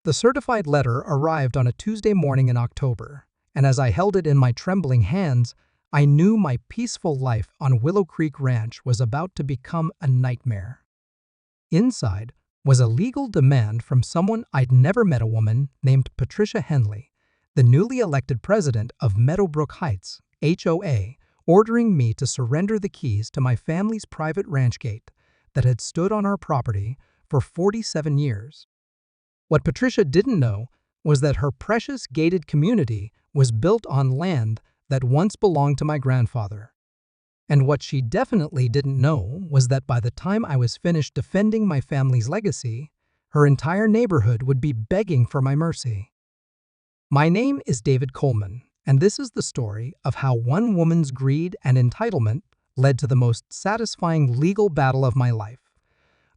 The certified letter arrived on a Tuesday morning in October, and as I held it in my trembling hands, I knew my peaceful life on Willow Creek Ranch was about to become a nightmare. Inside was a legal demand from someone I'd never met, a woman named Patricia Henley, the newly elected president of Meadowbrook Heights, HOA, ordering me to surrender the keys to my family's private ranch gate that had stood on our property for 47 years. What Patricia didn't know was that her precious gated community was built on land that once belonged to my grandfather. And what she definitely didn't know was that by the time I was finished defending my family's legacy, her entire neighborhood would be begging for my mercy. My name is David Coleman, and this is the story of how one woman's greed and entitlement led to the most satisfying legal battle of my life.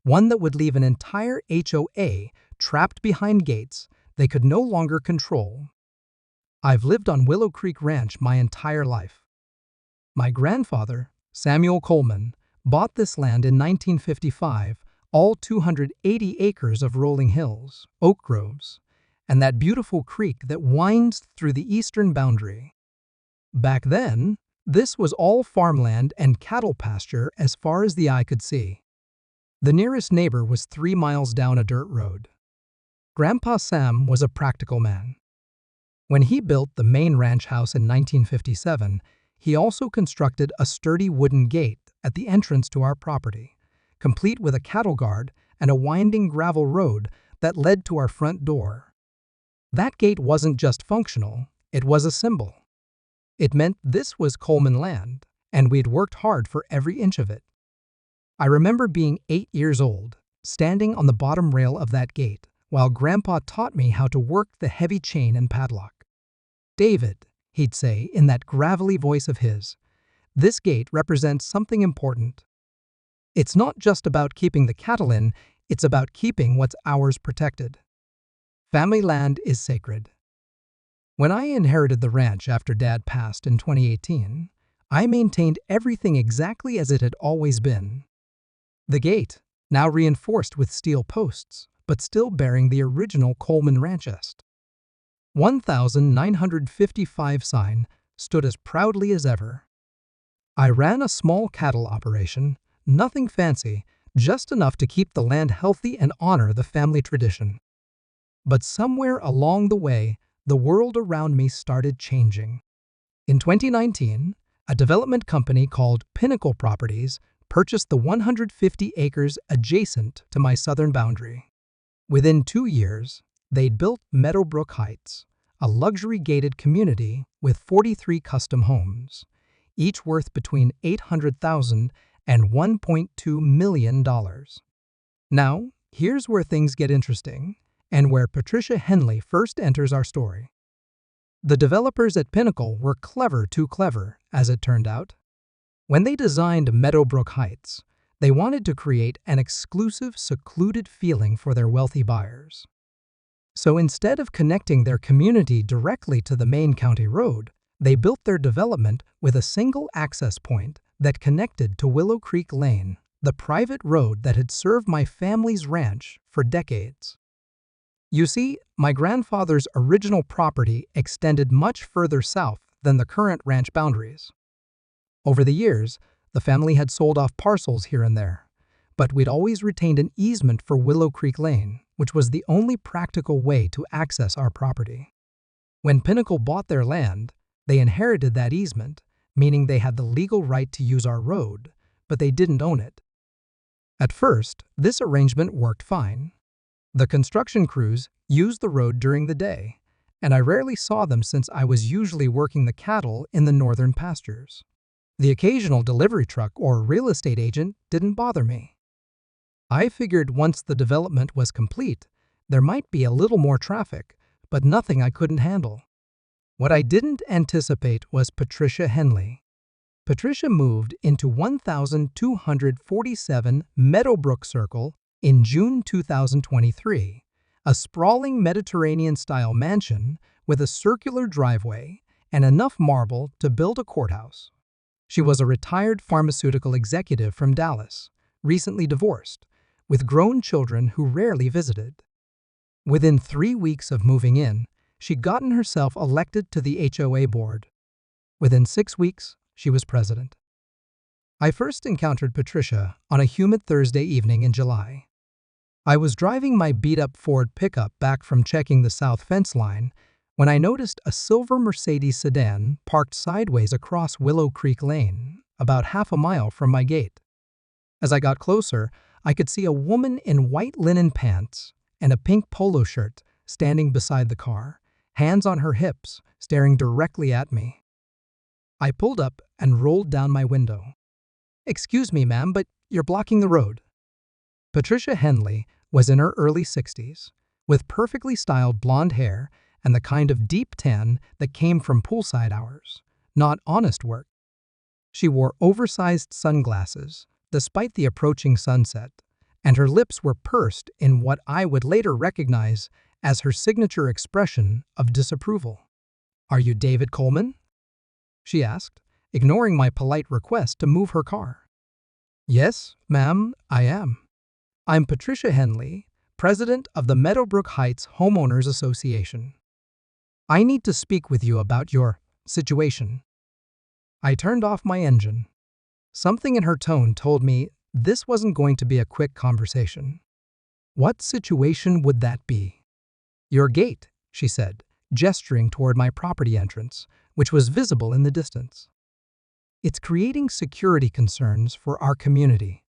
One that would leave an entire HOA trapped behind gates they could no longer control. I've lived on Willow Creek Ranch my entire life. My grandfather, Samuel Coleman, bought this land in 1955, all 280 acres of rolling hills, oak groves, and that beautiful creek that winds through the eastern boundary. Back then, this was all farmland and cattle pasture as far as the eye could see. The nearest neighbor was 3 miles down a dirt road. Grandpa Sam was a practical man. When he built the main ranch house in 1957, he also constructed a sturdy wooden gate at the entrance to our property, complete with a cattle guard and a winding gravel road that led to our front door. That gate wasn't just functional, it was a symbol. It meant this was Coleman land, and we'd worked hard for every inch of it. I remember being 8 years old, standing on the bottom rail of that gate, while Grandpa taught me how to work the heavy chain and padlock. "David," he'd say in that gravelly voice of his, "this gate represents something important. It's not just about keeping the cattle in, it's about keeping what's ours protected. Family land is sacred." When I inherited the ranch after Dad passed in 2018, I maintained everything exactly as it had always been. The gate, now reinforced with steel posts, but still bearing the original Coleman Ranchest. 1955 sign stood as proudly as ever. I ran a small cattle operation, nothing fancy, just enough to keep the land healthy and honor the family tradition. But somewhere along the way, the world around me started changing. In 2019, a development company called Pinnacle Properties purchased the 150 acres adjacent to my southern boundary. Within 2 years, they'd built Meadowbrook Heights, a luxury gated community with 43 custom homes, each worth between $800,000 and $1.2 million. Now, here's where things get interesting, and where Patricia Henley first enters our story. The developers at Pinnacle were clever, too clever, as it turned out. When they designed Meadowbrook Heights, they wanted to create an exclusive, secluded feeling for their wealthy buyers. So instead of connecting their community directly to the main county road, they built their development with a single access point that connected to Willow Creek Lane, the private road that had served my family's ranch for decades. You see, my grandfather's original property extended much further south than the current ranch boundaries. Over the years, the family had sold off parcels here and there, but we'd always retained an easement for Willow Creek Lane, which was the only practical way to access our property. When Pinnacle bought their land, they inherited that easement, meaning they had the legal right to use our road, but they didn't own it. At first, this arrangement worked fine. The construction crews used the road during the day, and I rarely saw them since I was usually working the cattle in the northern pastures. The occasional delivery truck or real estate agent didn't bother me. I figured once the development was complete, there might be a little more traffic, but nothing I couldn't handle. What I didn't anticipate was Patricia Henley. Patricia moved into 1247 Meadowbrook Circle in June 2023, a sprawling Mediterranean-style mansion with a circular driveway and enough marble to build a courthouse. She was a retired pharmaceutical executive from Dallas, recently divorced, with grown children who rarely visited. Within 3 weeks of moving in, she'd gotten herself elected to the HOA board. Within 6 weeks, she was president. I first encountered Patricia on a humid Thursday evening in July. I was driving my beat-up Ford pickup back from checking the south fence line when I noticed a silver Mercedes sedan parked sideways across Willow Creek Lane, about half a mile from my gate. As I got closer, I could see a woman in white linen pants and a pink polo shirt standing beside the car, hands on her hips, staring directly at me. I pulled up and rolled down my window. "Excuse me, ma'am, but you're blocking the road." Patricia Henley was in her early 60s, with perfectly styled blonde hair and the kind of deep tan that came from poolside hours, not honest work. She wore oversized sunglasses, despite the approaching sunset, and her lips were pursed in what I would later recognize as her signature expression of disapproval. "Are you David Coleman?" she asked, ignoring my polite request to move her car. "Yes, ma'am, I am. I'm Patricia Henley, president of the Meadowbrook Heights Homeowners Association. I need to speak with you about your situation." I turned off my engine. Something in her tone told me this wasn't going to be a quick conversation. "What situation would that be?" "Your gate," she said, gesturing toward my property entrance, which was visible in the distance. "It's creating security concerns for our community.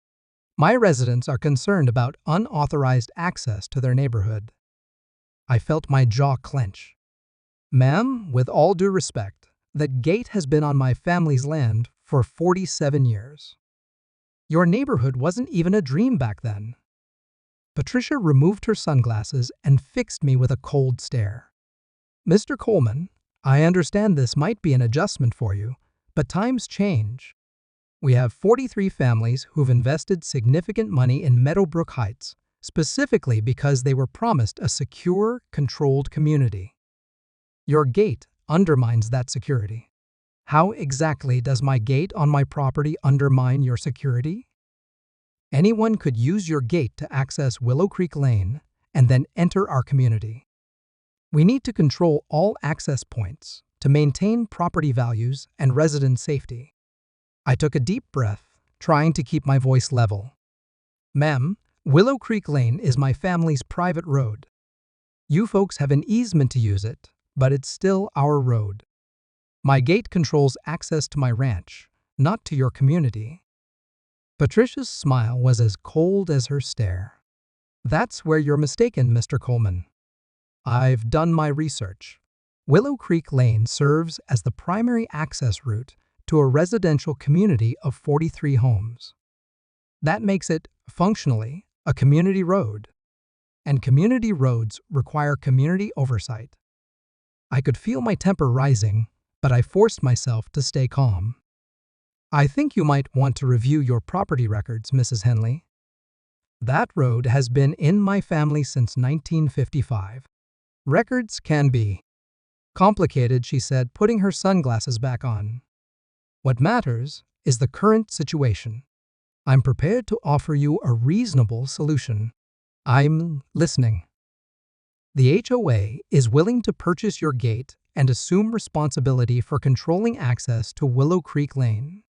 My residents are concerned about unauthorized access to their neighborhood." I felt my jaw clench. "Ma'am, with all due respect, that gate has been on my family's land for 47 years. Your neighborhood wasn't even a dream back then." Patricia removed her sunglasses and fixed me with a cold stare. "Mr. Coleman, I understand this might be an adjustment for you, but times change. We have 43 families who've invested significant money in Meadowbrook Heights, specifically because they were promised a secure, controlled community. Your gate undermines that security." "How exactly does my gate on my property undermine your security?" "Anyone could use your gate to access Willow Creek Lane and then enter our community. We need to control all access points to maintain property values and resident safety." I took a deep breath, trying to keep my voice level. "Ma'am, Willow Creek Lane is my family's private road. You folks have an easement to use it, but it's still our road. My gate controls access to my ranch, not to your community." Patricia's smile was as cold as her stare. "That's where you're mistaken, Mr. Coleman. I've done my research. Willow Creek Lane serves as the primary access route to a residential community of 43 homes. That makes it, functionally, a community road. And community roads require community oversight." I could feel my temper rising, but I forced myself to stay calm. "I think you might want to review your property records, Mrs. Henley. That road has been in my family since 1955. Records can be complicated," she said, putting her sunglasses back on. "What matters is the current situation. I'm prepared to offer you a reasonable solution." "I'm listening." "The HOA is willing to purchase your gate and assume responsibility for controlling access to Willow Creek Lane.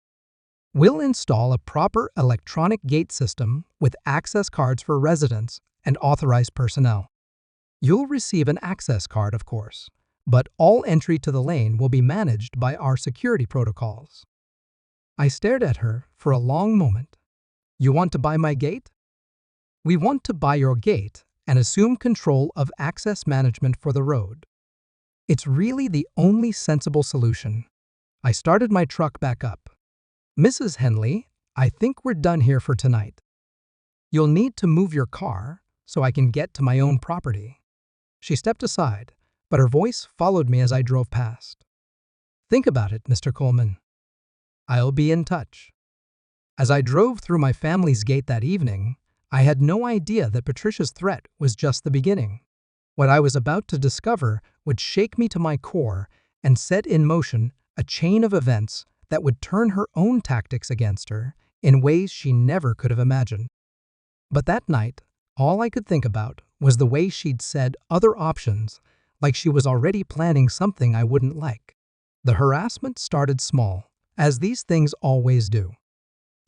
We'll install a proper electronic gate system with access cards for residents and authorized personnel. You'll receive an access card, of course, but all entry to the lane will be managed by our security protocols." I stared at her for a long moment. "You want to buy my gate?" "We want to buy your gate and assume control of access management for the road. It's really the only sensible solution." I started my truck back up. "Mrs. Henley, I think we're done here for tonight. You'll need to move your car so I can get to my own property." She stepped aside, but her voice followed me as I drove past. "Think about it, Mr. Coleman. I'll be in touch." As I drove through my family's gate that evening, I had no idea that Patricia's threat was just the beginning. What I was about to discover would shake me to my core and set in motion a chain of events that would turn her own tactics against her in ways she never could have imagined. But that night, All I could think about was the way she'd said other options, like she was already planning something I wouldn't like. The harassment started small, as these things always do.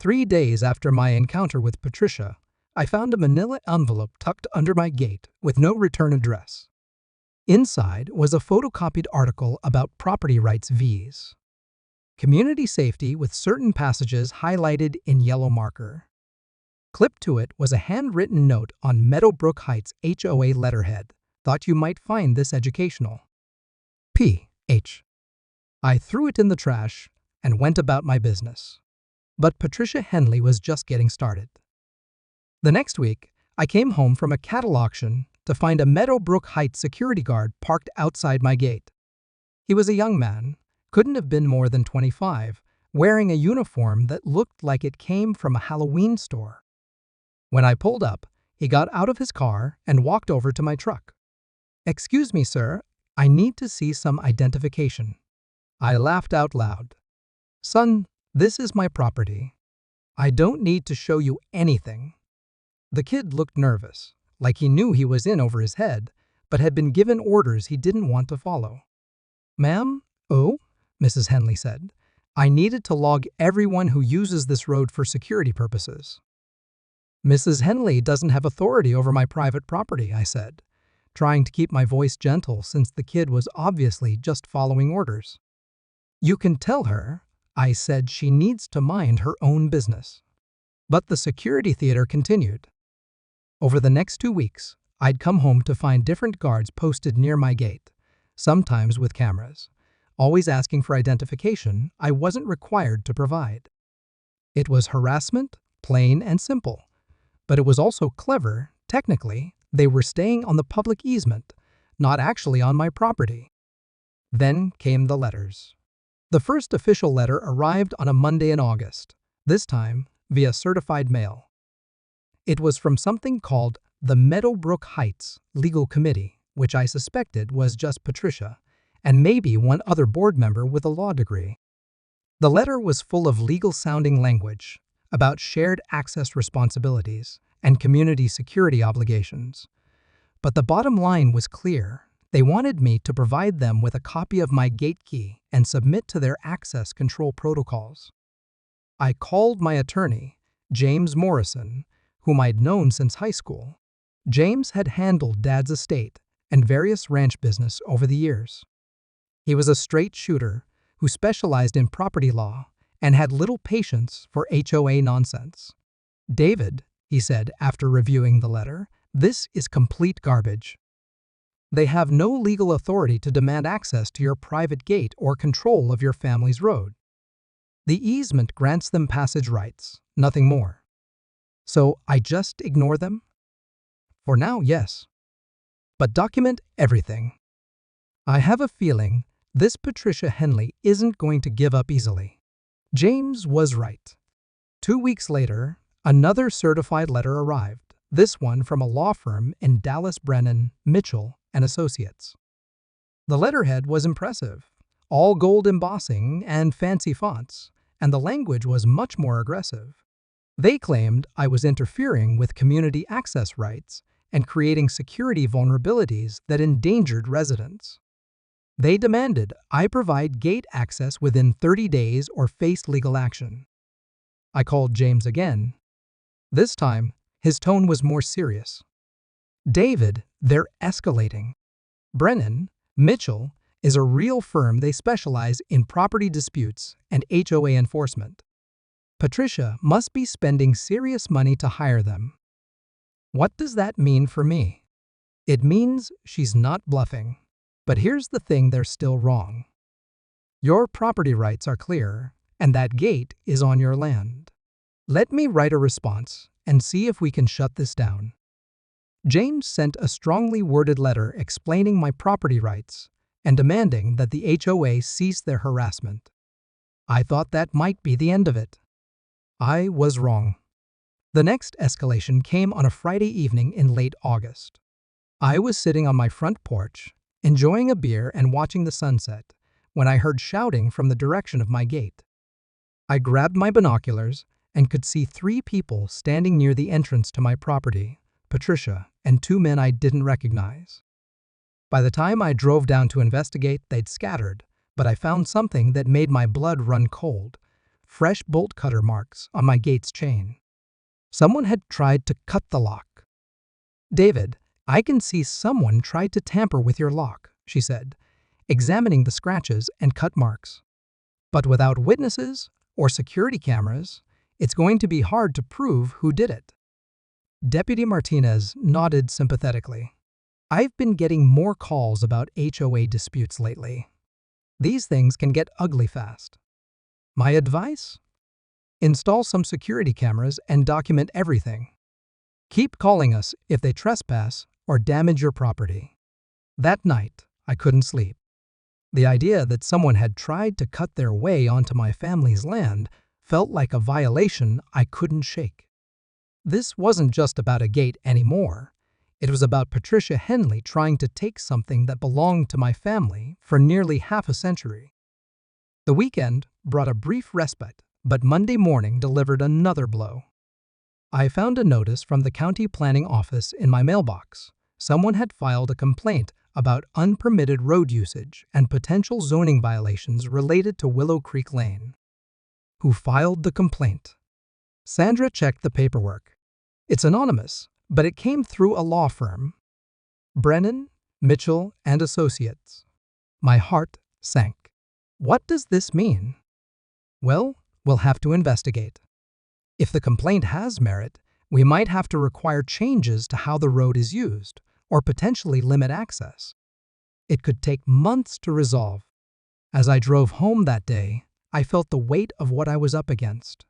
3 days after my encounter with Patricia, I found a manila envelope tucked under my gate with no return address. Inside was a photocopied article about property rights Vs. Community safety with certain passages highlighted in yellow marker. Clipped to it was a handwritten note on Meadowbrook Heights HOA letterhead. Thought you might find this educational. P.H. I threw it in the trash and went about my business. But Patricia Henley was just getting started. The next week, I came home from a cattle auction to find a Meadowbrook Heights security guard parked outside my gate. He was a young man, couldn't have been more than 25, wearing a uniform that looked like it came from a Halloween store. When I pulled up, he got out of his car and walked over to my truck. "Excuse me, sir, I need to see some identification." I laughed out loud. "Son, this is my property. I don't need to show you anything." The kid looked nervous, like he knew he was in over his head, but had been given orders he didn't want to follow. "Ma'am?" "Oh," Mrs. Henley said. "I needed to log everyone who uses this road for security purposes." "Mrs. Henley doesn't have authority over my private property," I said, trying to keep my voice gentle since the kid was obviously just following orders. "You can tell her," I said, "she needs to mind her own business." But the security theater continued. Over the next 2 weeks, I'd come home to find different guards posted near my gate, sometimes with cameras, always asking for identification I wasn't required to provide. It was harassment, plain and simple. But it was also clever. Technically, they were staying on the public easement, not actually on my property. Then came the letters. The first official letter arrived on a Monday in August, this time via certified mail. It was from something called the Meadowbrook Heights Legal Committee, which I suspected was just Patricia, and maybe one other board member with a law degree. The letter was full of legal-sounding language about shared access responsibilities and community security obligations. But the bottom line was clear. They wanted me to provide them with a copy of my gate key and submit to their access control protocols. I called my attorney, James Morrison, whom I'd known since high school. James had handled Dad's estate and various ranch business over the years. He was a straight shooter who specialized in property law and had little patience for HOA nonsense. "David," he said after reviewing the letter, "this is complete garbage. They have no legal authority to demand access to your private gate or control of your family's road. The easement grants them passage rights, nothing more. So I just ignore them?" "For now, yes. But document everything." I have a feeling this Patricia Henley isn't going to give up easily. James was right. 2 weeks later, another certified letter arrived, this one from a law firm in Dallas, Brennan, Mitchell and Associates. The letterhead was impressive, all gold embossing and fancy fonts, and the language was much more aggressive. They claimed I was interfering with community access rights and creating security vulnerabilities that endangered residents. They demanded I provide gate access within 30 days or face legal action. I called James again. This time, his tone was more serious. "David, they're escalating. Brennan, Mitchell, is a real firm. They specialize in property disputes and HOA enforcement. Patricia must be spending serious money to hire them." What does that mean for me? It means she's not bluffing. But here's the thing, they're still wrong. Your property rights are clear, and that gate is on your land. Let me write a response and see if we can shut this down. James sent a strongly worded letter explaining my property rights and demanding that the HOA cease their harassment. I thought that might be the end of it. I was wrong. The next escalation came on a Friday evening in late August. I was sitting on my front porch, enjoying a beer and watching the sunset, when I heard shouting from the direction of my gate. I grabbed my binoculars and could see 3 people standing near the entrance to my property, Patricia, and two men I didn't recognize. By the time I drove down to investigate, they'd scattered, but I found something that made my blood run cold: fresh bolt cutter marks on my gate's chain. Someone had tried to cut the lock. "David, I can see someone tried to tamper with your lock," she said, examining the scratches and cut marks. "But without witnesses or security cameras, it's going to be hard to prove who did it." Deputy Martinez nodded sympathetically. "I've been getting more calls about HOA disputes lately. These things can get ugly fast. My advice? Install some security cameras and document everything. Keep calling us if they trespass or damage your property." That night, I couldn't sleep. The idea that someone had tried to cut their way onto my family's land felt like a violation I couldn't shake. This wasn't just about a gate anymore. It was about Patricia Henley trying to take something that belonged to my family for nearly half a century. The weekend brought a brief respite, but Monday morning delivered another blow. I found a notice from the county planning office in my mailbox. Someone had filed a complaint about unpermitted road usage and potential zoning violations related to Willow Creek Lane. Who filed the complaint? Sandra checked the paperwork. It's anonymous, but it came through a law firm. Brennan, Mitchell and Associates. My heart sank. What does this mean? Well, we'll have to investigate. If the complaint has merit, we might have to require changes to how the road is used, or potentially limit access. It could take months to resolve. As I drove home that day, I felt the weight of what I was up against.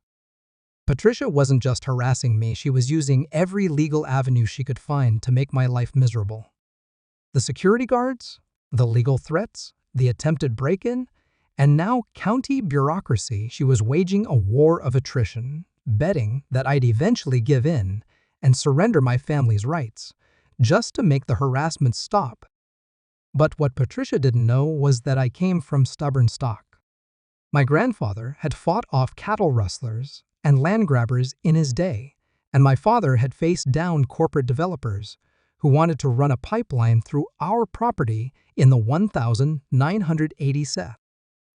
Patricia wasn't just harassing me, she was using every legal avenue she could find to make my life miserable. The security guards, the legal threats, the attempted break-in, and now county bureaucracy. She was waging a war of attrition, betting that I'd eventually give in and surrender my family's rights, just to make the harassment stop. But what Patricia didn't know was that I came from stubborn stock. My grandfather had fought off cattle rustlers and land grabbers in his day, and my father had faced down corporate developers who wanted to run a pipeline through our property in the 1980 set.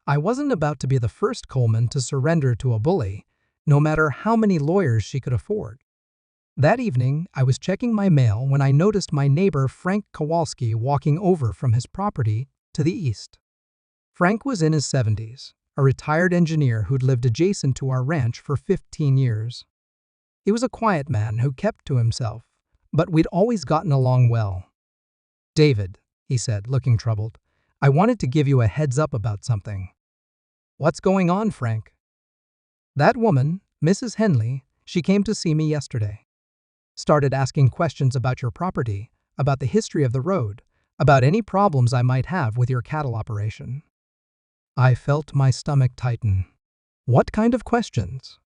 I wasn't about to be the first Coleman to surrender to a bully, no matter how many lawyers she could afford. That evening, I was checking my mail when I noticed my neighbor Frank Kowalski walking over from his property to the east. Frank was in his 70s, a retired engineer who'd lived adjacent to our ranch for 15 years. He was a quiet man who kept to himself, but we'd always gotten along well. "David," he said, looking troubled, "I wanted to give you a heads up about something." "What's going on, Frank?" "That woman, Mrs. Henley, she came to see me yesterday. Started asking questions about your property, about the history of the road, about any problems I might have with your cattle operation." I felt my stomach tighten. What kind of questions?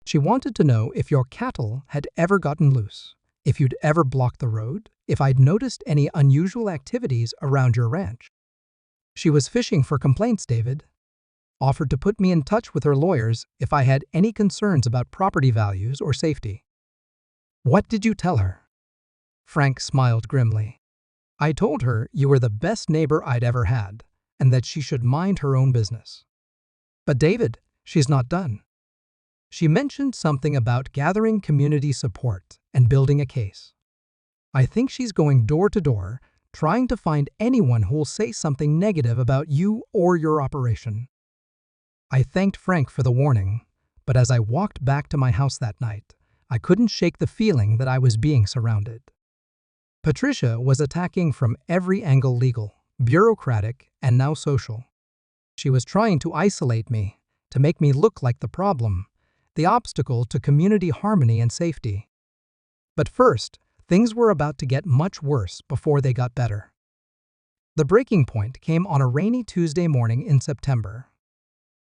She wanted to know if your cattle had ever gotten loose, if you'd ever blocked the road, if I'd noticed any unusual activities around your ranch. She was fishing for complaints, David. Offered to put me in touch with her lawyers if I had any concerns about property values or safety. What did you tell her? Frank smiled grimly. I told her you were the best neighbor I'd ever had, and that she should mind her own business. But David, she's not done. She mentioned something about gathering community support and building a case. I think she's going door to door, trying to find anyone who'll say something negative about you or your operation. I thanked Frank for the warning, but as I walked back to my house that night, I couldn't shake the feeling that I was being surrounded. Patricia was attacking from every angle: legal, bureaucratic, and now social. She was trying to isolate me, to make me look like the problem, the obstacle to community harmony and safety. But first, things were about to get much worse before they got better. The breaking point came on a rainy Tuesday morning in September.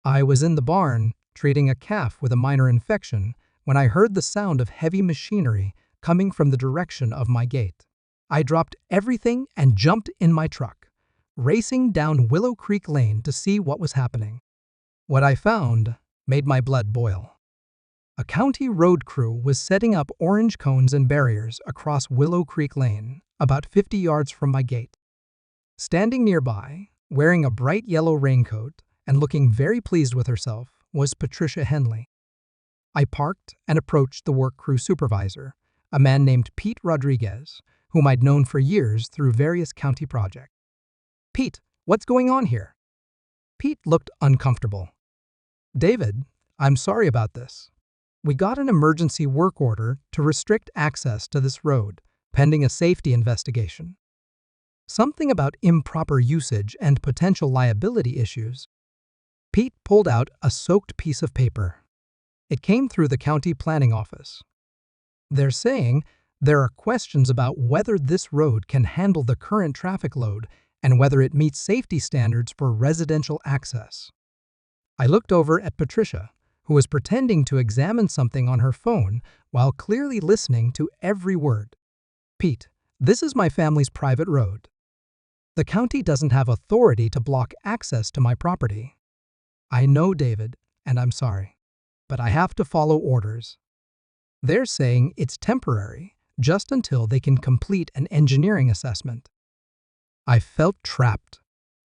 I was in the barn, treating a calf with a minor infection, when I heard the sound of heavy machinery coming from the direction of my gate. I dropped everything and jumped in my truck, racing down Willow Creek Lane to see what was happening. What I found made my blood boil. A county road crew was setting up orange cones and barriers across Willow Creek Lane, about 50 yards from my gate. Standing nearby, wearing a bright yellow raincoat and looking very pleased with herself, was Patricia Henley. I parked and approached the work crew supervisor, a man named Pete Rodriguez, whom I'd known for years through various county projects. "Pete, what's going on here?" Pete looked uncomfortable. "David, I'm sorry about this. We got an emergency work order to restrict access to this road, pending a safety investigation. Something about improper usage and potential liability issues." Pete pulled out a soaked piece of paper. It came through the county planning office. "They're saying there are questions about whether this road can handle the current traffic load and whether it meets safety standards for residential access." I looked over at Patricia, who was pretending to examine something on her phone while clearly listening to every word. "Pete, this is my family's private road. The county doesn't have authority to block access to my property." "I know, David, and I'm sorry, but I have to follow orders. They're saying it's temporary, just until they can complete an engineering assessment." I felt trapped.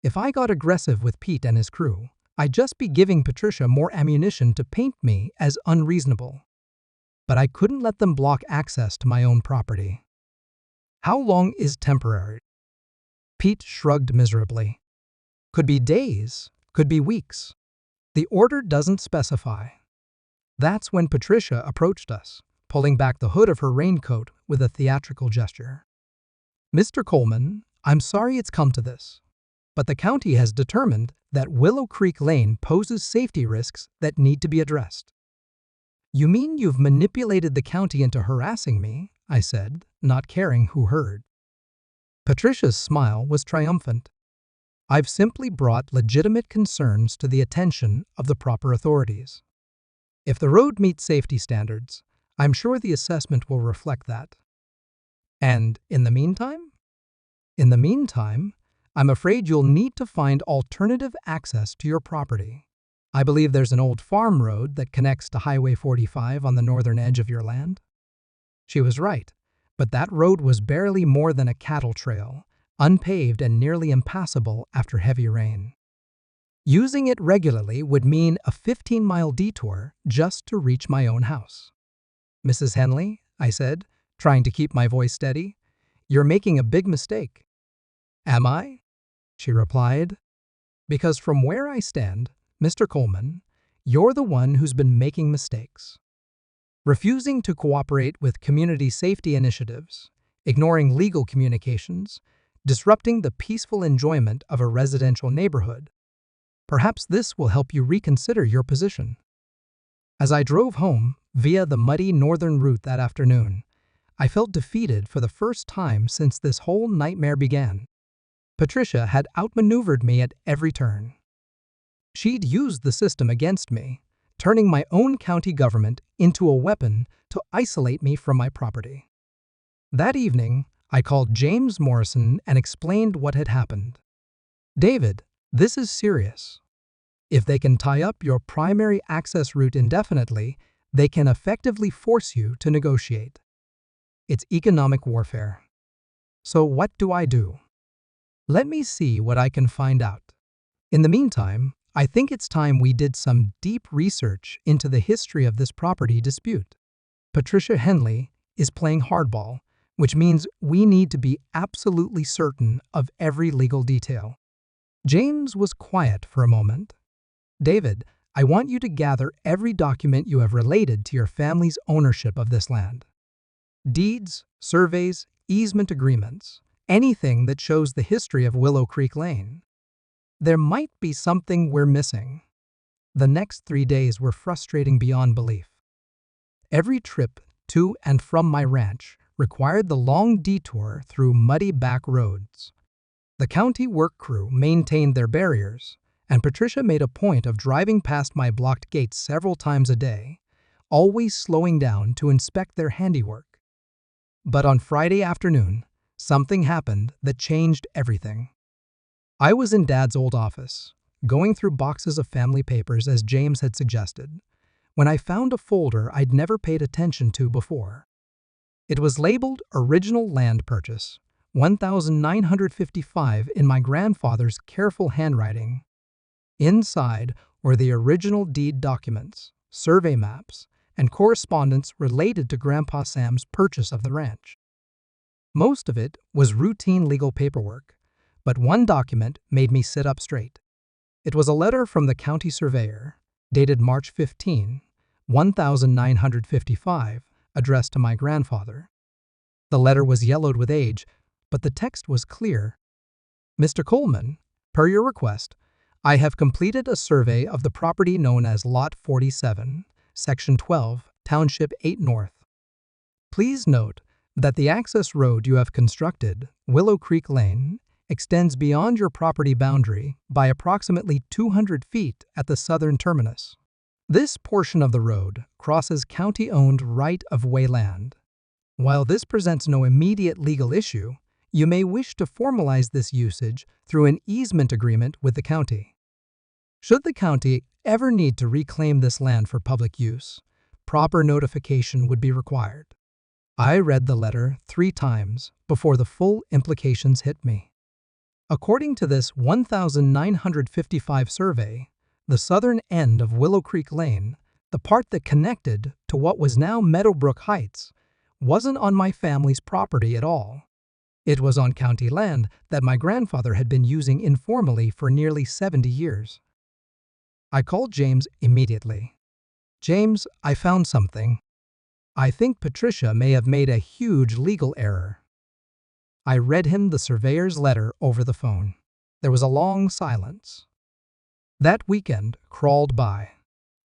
If I got aggressive with Pete and his crew, I'd just be giving Patricia more ammunition to paint me as unreasonable. But I couldn't let them block access to my own property. "How long is temporary?" Pete shrugged miserably. "Could be days, could be weeks. The order doesn't specify." That's when Patricia approached us, pulling back the hood of her raincoat with a theatrical gesture. "Mr. Coleman, I'm sorry it's come to this, but the county has determined that Willow Creek Lane poses safety risks that need to be addressed." "You mean you've manipulated the county into harassing me?" I said, not caring who heard. Patricia's smile was triumphant. "I've simply brought legitimate concerns to the attention of the proper authorities. If the road meets safety standards, I'm sure the assessment will reflect that." "And in the meantime?" "In the meantime, I'm afraid you'll need to find alternative access to your property. I believe there's an old farm road that connects to Highway 45 on the northern edge of your land." She was right, but that road was barely more than a cattle trail, unpaved and nearly impassable after heavy rain. Using it regularly would mean a 15-mile detour just to reach my own house. "Mrs. Henley," I said, trying to keep my voice steady, "you're making a big mistake." "Am I?" she replied. "Because from where I stand, Mr. Coleman, you're the one who's been making mistakes. Refusing to cooperate with community safety initiatives, ignoring legal communications, disrupting the peaceful enjoyment of a residential neighborhood. Perhaps this will help you reconsider your position." As I drove home via the muddy northern route that afternoon, I felt defeated for the first time since this whole nightmare began. Patricia had outmaneuvered me at every turn. She'd used the system against me, turning my own county government into a weapon to isolate me from my property. That evening, I called James Morrison and explained what had happened. "David, this is serious. If they can tie up your primary access route indefinitely, they can effectively force you to negotiate. It's economic warfare. So what do I do? Let me see what I can find out. In the meantime, I think it's time we did some deep research into the history of this property dispute. Patricia Henley is playing hardball, which means we need to be absolutely certain of every legal detail." James was quiet for a moment. "David, I want you to gather every document you have related to your family's ownership of this land. Deeds, surveys, easement agreements, anything that shows the history of Willow Creek Lane. There might be something we're missing." The next 3 days were frustrating beyond belief. Every trip to and from my ranch required the long detour through muddy back roads. The county work crew maintained their barriers, and Patricia made a point of driving past my blocked gates several times a day, always slowing down to inspect their handiwork. But on Friday afternoon, something happened that changed everything. I was in Dad's old office, going through boxes of family papers as James had suggested, when I found a folder I'd never paid attention to before. It was labeled Original Land Purchase, 1955 in my grandfather's careful handwriting. Inside were the original deed documents, survey maps, and correspondence related to Grandpa Sam's purchase of the ranch. Most of it was routine legal paperwork, but one document made me sit up straight. It was a letter from the county surveyor, dated March 15, 1955, addressed to my grandfather. The letter was yellowed with age, but the text was clear. Mr. Coleman, per your request, I have completed a survey of the property known as Lot 47, Section 12, Township 8 North. Please note that the access road you have constructed, Willow Creek Lane, extends beyond your property boundary by approximately 200 feet at the southern terminus. This portion of the road crosses county-owned right-of-way land. While this presents no immediate legal issue, you may wish to formalize this usage through an easement agreement with the county. Should the county ever need to reclaim this land for public use, proper notification would be required. I read the letter 3 times before the full implications hit me. According to this 1955 survey, the southern end of Willow Creek Lane, the part that connected to what was now Meadowbrook Heights, wasn't on my family's property at all. It was on county land that my grandfather had been using informally for nearly 70 years. I called James immediately. James, I found something. I think Patricia may have made a huge legal error. I read him the surveyor's letter over the phone. There was a long silence. That weekend crawled by.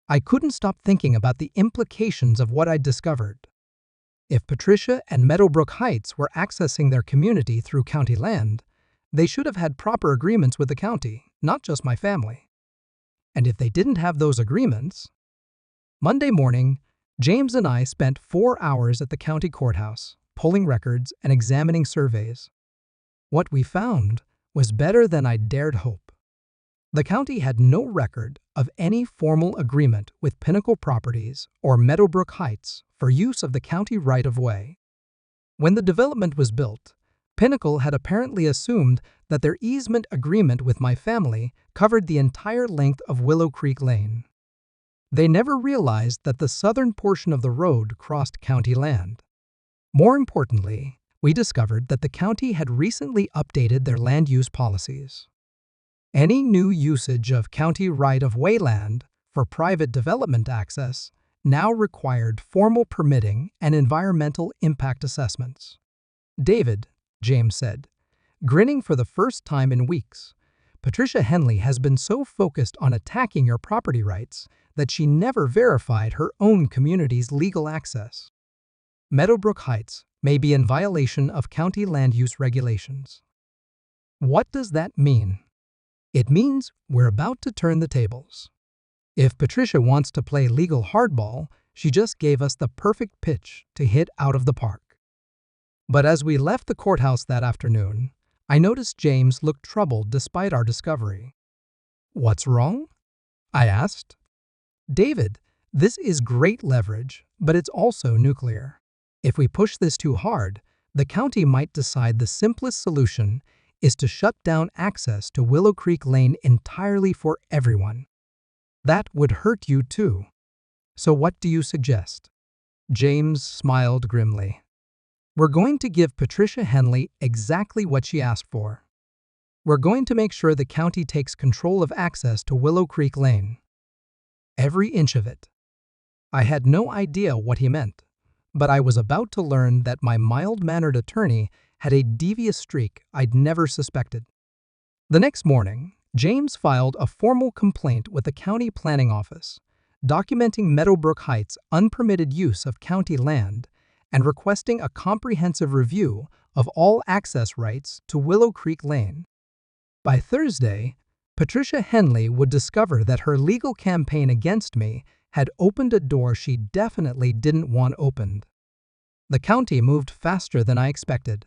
I couldn't stop thinking about the implications of what I'd discovered. If Patricia and Meadowbrook Heights were accessing their community through county land, they should have had proper agreements with the county, not just my family. And if they didn't have those agreements... Monday morning, James and I spent 4 hours at the county courthouse, pulling records and examining surveys. What we found was better than I'd dared hope. The county had no record of any formal agreement with Pinnacle Properties or Meadowbrook Heights for use of the county right-of-way. When the development was built, Pinnacle had apparently assumed that their easement agreement with my family covered the entire length of Willow Creek Lane. They never realized that the southern portion of the road crossed county land. More importantly, we discovered that the county had recently updated their land use policies. Any new usage of county right-of-way land for private development access now required formal permitting and environmental impact assessments. David, James said, grinning for the first time in weeks, Patricia Henley has been so focused on attacking your property rights that she never verified her own community's legal access. Meadowbrook Heights may be in violation of county land use regulations. What does that mean? It means we're about to turn the tables. If Patricia wants to play legal hardball, she just gave us the perfect pitch to hit out of the park. But as we left the courthouse that afternoon, I noticed James looked troubled despite our discovery. What's wrong? I asked. David, this is great leverage, but it's also nuclear. If we push this too hard, the county might decide the simplest solution is to shut down access to Willow Creek Lane entirely for everyone. That would hurt you too. So what do you suggest? James smiled grimly. We're going to give Patricia Henley exactly what she asked for. We're going to make sure the county takes control of access to Willow Creek Lane. Every inch of it. I had no idea what he meant, but I was about to learn that my mild-mannered attorney had a devious streak I'd never suspected. The next morning, James filed a formal complaint with the county planning office, documenting Meadowbrook Heights' unpermitted use of county land and requesting a comprehensive review of all access rights to Willow Creek Lane. By Thursday, Patricia Henley would discover that her legal campaign against me had opened a door she definitely didn't want opened. The county moved faster than I expected.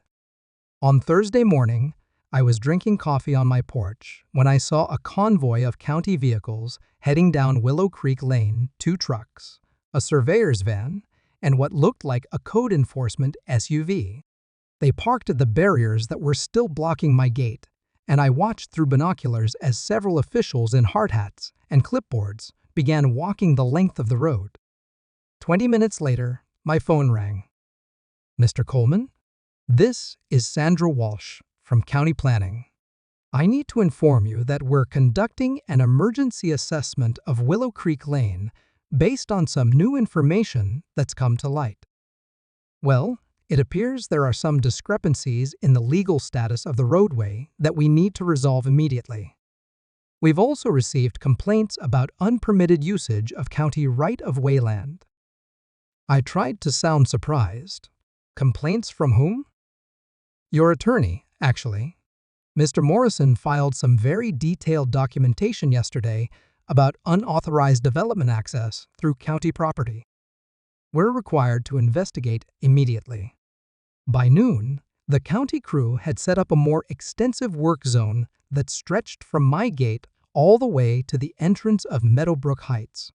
On Thursday morning, I was drinking coffee on my porch when I saw a convoy of county vehicles heading down Willow Creek Lane, 2 trucks, a surveyor's van, and what looked like a code enforcement SUV. They parked at the barriers that were still blocking my gate, and I watched through binoculars as several officials in hard hats and clipboards began walking the length of the road. 20 minutes later, my phone rang. "Mr. Coleman? This is Sandra Walsh from County Planning. I need to inform you that we're conducting an emergency assessment of Willow Creek Lane based on some new information that's come to light. Well, it appears there are some discrepancies in the legal status of the roadway that we need to resolve immediately. We've also received complaints about unpermitted usage of county right-of-way land." I tried to sound surprised. "Complaints from whom?" "Your attorney, actually. Mr. Morrison filed some very detailed documentation yesterday about unauthorized development access through county property. We're required to investigate immediately." By noon, the county crew had set up a more extensive work zone that stretched from my gate all the way to the entrance of Meadowbrook Heights.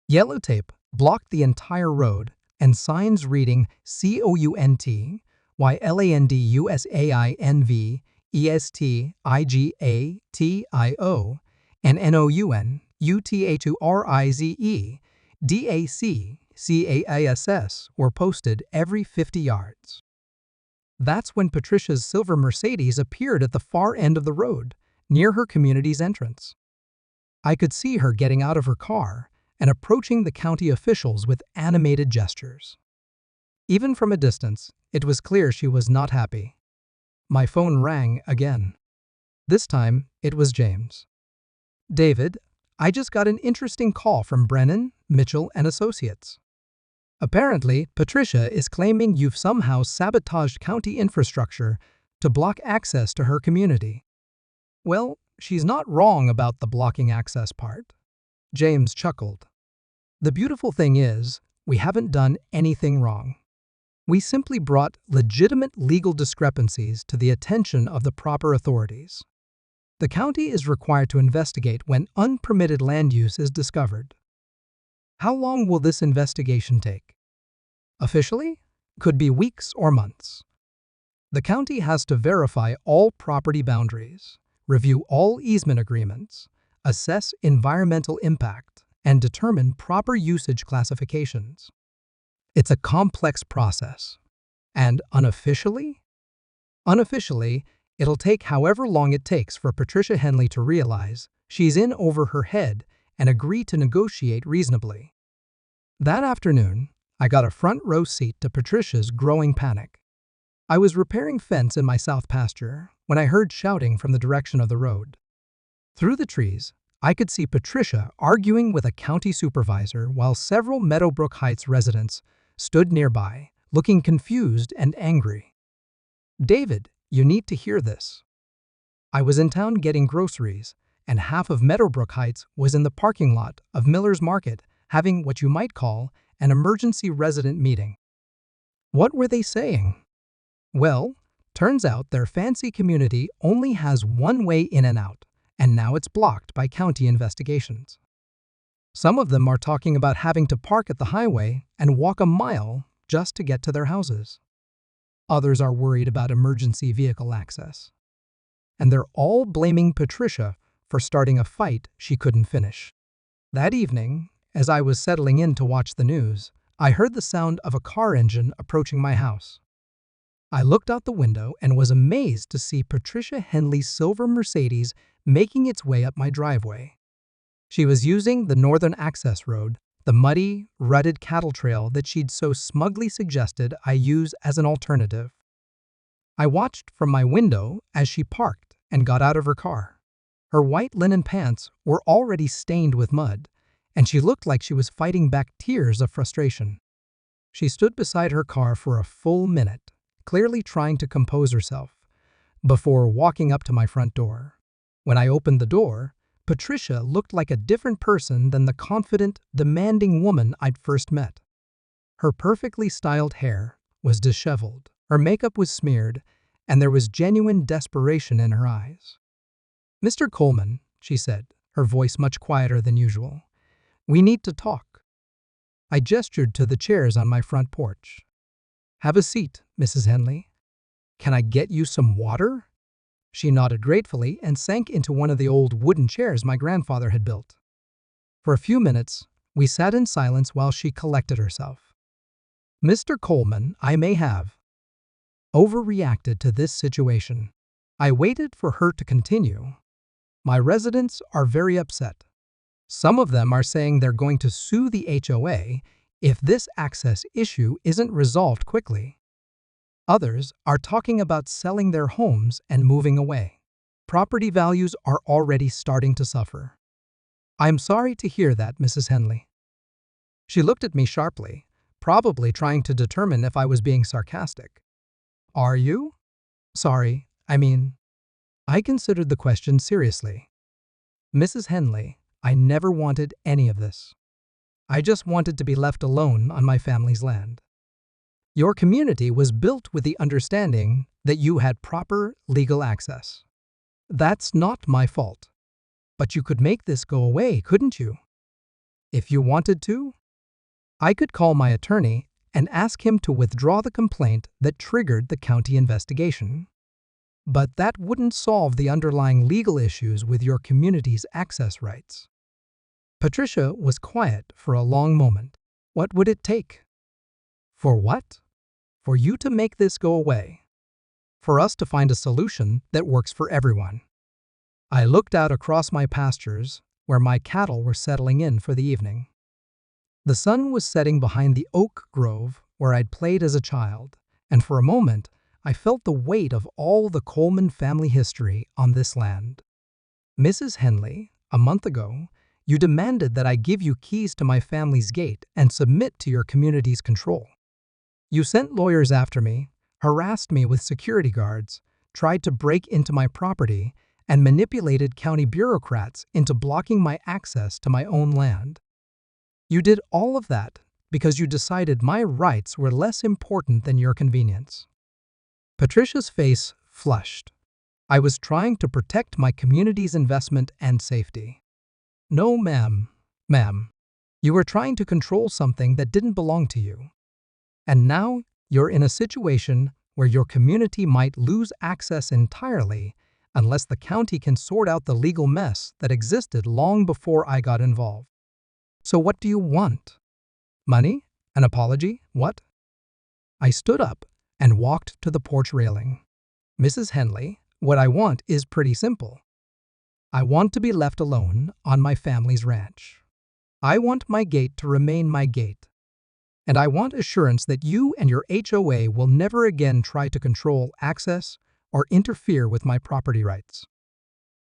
Yellow tape blocked the entire road, and signs reading COUNT, YLANDUSAINV, ESTIGATIO, and NOUN, UTHURIZE, DAC, were posted every 50 yards. That's when Patricia's silver Mercedes appeared at the far end of the road, near her community's entrance. I could see her getting out of her car and approaching the county officials with animated gestures. Even from a distance, it was clear she was not happy. My phone rang again. This time, it was James. "David, I just got an interesting call from Brennan, Mitchell and Associates. Apparently, Patricia is claiming you've somehow sabotaged county infrastructure to block access to her community." "Well, she's not wrong about the blocking access part." James chuckled. "The beautiful thing is, we haven't done anything wrong. We simply brought legitimate legal discrepancies to the attention of the proper authorities. The county is required to investigate when unpermitted land use is discovered." "How long will this investigation take?" "Officially, could be weeks or months. The county has to verify all property boundaries, review all easement agreements, assess environmental impact, and determine proper usage classifications. It's a complex process. And unofficially? Unofficially, it'll take however long it takes for Patricia Henley to realize she's in over her head and agree to negotiate reasonably." That afternoon, I got a front row seat to Patricia's growing panic. I was repairing fence in my south pasture when I heard shouting from the direction of the road. Through the trees, I could see Patricia arguing with a county supervisor while several Meadowbrook Heights residents stood nearby, looking confused and angry. "David, you need to hear this." I was in town getting groceries, and half of Meadowbrook Heights was in the parking lot of Miller's Market having what you might call an emergency resident meeting. What were they saying? Well, turns out their fancy community only has one way in and out, and now it's blocked by county investigations. Some of them are talking about having to park at the highway and walk a mile just to get to their houses. Others are worried about emergency vehicle access. And they're all blaming Patricia for starting a fight she couldn't finish. That evening, as I was settling in to watch the news, I heard the sound of a car engine approaching my house. I looked out the window and was amazed to see Patricia Henley's silver Mercedes making its way up my driveway. She was using the northern access road, the muddy, rutted cattle trail that she'd so smugly suggested I use as an alternative. I watched from my window as she parked and got out of her car. Her white linen pants were already stained with mud, and she looked like she was fighting back tears of frustration. She stood beside her car for a full minute, clearly trying to compose herself, before walking up to my front door. When I opened the door, Patricia looked like a different person than the confident, demanding woman I'd first met. Her perfectly styled hair was disheveled, her makeup was smeared, and there was genuine desperation in her eyes. "Mr. Coleman," she said, her voice much quieter than usual, "we need to talk." I gestured to the chairs on my front porch. "Have a seat, Mrs. Henley. Can I get you some water?" She nodded gratefully and sank into one of the old wooden chairs my grandfather had built. For a few minutes, we sat in silence while she collected herself. "Mr. Coleman, I may have overreacted to this situation." I waited for her to continue. "My residents are very upset. Some of them are saying they're going to sue the HOA if this access issue isn't resolved quickly. Others are talking about selling their homes and moving away. Property values are already starting to suffer." "I'm sorry to hear that, Mrs. Henley." She looked at me sharply, probably trying to determine if I was being sarcastic. "Are you?" "Sorry, I considered the question seriously. Mrs. Henley, I never wanted any of this. I just wanted to be left alone on my family's land. Your community was built with the understanding that you had proper legal access. That's not my fault. But you could make this go away, couldn't you? If you wanted to, I could call my attorney and ask him to withdraw the complaint that triggered the county investigation. But that wouldn't solve the underlying legal issues with your community's access rights." Patricia was quiet for a long moment. "What would it take?" "For what?" "For you to make this go away. For us to find a solution that works for everyone." I looked out across my pastures, where my cattle were settling in for the evening. The sun was setting behind the oak grove where I'd played as a child, and for a moment, I felt the weight of all the Coleman family history on this land. "Mrs. Henley, a month ago, you demanded that I give you keys to my family's gate and submit to your community's control. You sent lawyers after me, harassed me with security guards, tried to break into my property, and manipulated county bureaucrats into blocking my access to my own land. You did all of that because you decided my rights were less important than your convenience." Patricia's face flushed. "I was trying to protect my community's investment and safety." "No, ma'am. You were trying to control something that didn't belong to you. And now you're in a situation where your community might lose access entirely unless the county can sort out the legal mess that existed long before I got involved. So what do you want? Money? An apology? What?" I stood up and walked to the porch railing. "Mrs. Henley, what I want is pretty simple. I want to be left alone on my family's ranch. I want my gate to remain my gate. And I want assurance that you and your HOA will never again try to control access or interfere with my property rights."